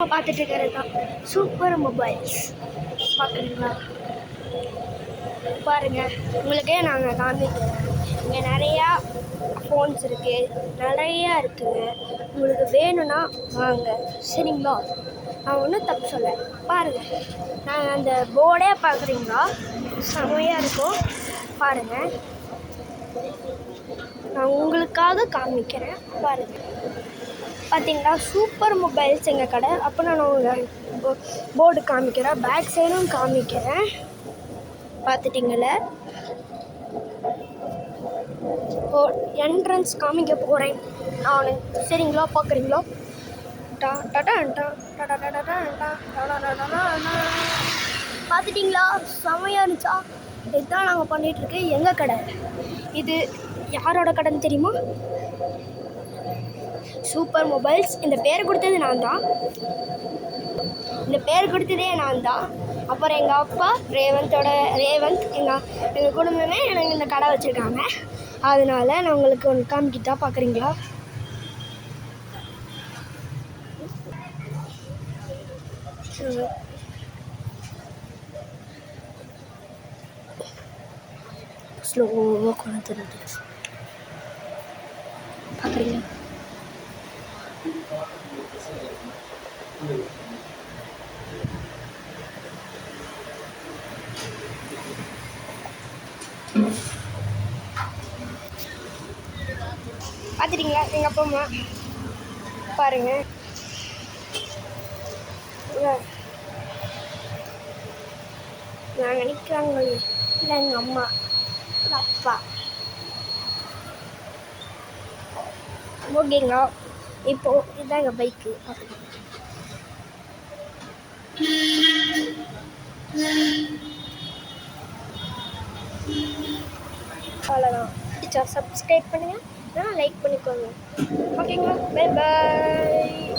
பார்த்துட்டு இருக்கிறது தான் சூப்பர் மொபைல்ஸ். பார்க்குறீங்களா? பாருங்கள், உங்களுக்கே நாங்கள் காமிக்கிறோம். இங்கே நிறையா ஃபோன்ஸ் இருக்குது, நிறையா இருக்குதுங்க. உங்களுக்கு வேணும்னா வாங்க, சரிங்களா? நான் ஒன்றும் தப்பு சொல்ல. பாருங்கள், நாங்கள் அந்த போர்டே பார்க்குறீங்களா, செமையாக இருக்கும். பாருங்கள், நான் உங்களுக்காக காமிக்கிறேன். பாருங்கள், பார்த்தீங்களா? சூப்பர் மொபைல்ஸ் எங்கள் கடை. அப்போ நான் உங்கள் போர்டு காமிக்கிறேன், பேக் சைடும் காமிக்கிறேன். பார்த்துட்டிங்கள? ஓ, என்ட்ரன்ஸ் காமிக்க போகிறேன் நான், சரிங்களா? பார்க்குறீங்களா? பார்த்துட்டிங்களா? செமையாக இருந்துச்சா? இதுதான் நாங்கள் பண்ணிகிட்ருக்கு எங்கள் கடை. இது யாரோட கடைன்னு தெரியுமா? Super mobiles. இந்த பேர் கொடுத்தது நான் தான். இந்த பேர் கொடுத்ததே நான் தான். அப்புறம் எங்கள் அப்பா ரேவந்த் எங்கள் குடும்பமே எனக்கு இந்த கடை வச்சுருக்காங்க. அதனால் நான் உங்களுக்கு ஒன்று காமிக்கிட்டா, பார்க்குறீங்களா? ஸ்லோவாக கொண்டு பார்க்குறீங்களா? பார்த்துட்டிங்களா? எங்கள் அப்பா அம்மா பாருங்கள். நாங்கள் நிற்கிறாங்க. இல்லை, எங்கள் அம்மா, எங்கள் அப்பா. ஓகேங்களா? இப்போது இதுதான் எங்கள் பைக்கு. அவ்வளோதான். பிடிச்சா சப்ஸ்கிரைப் பண்ணுங்கள், லைக் பண்ணிக்கோங்க. ஓகேங்களா? Bye bye.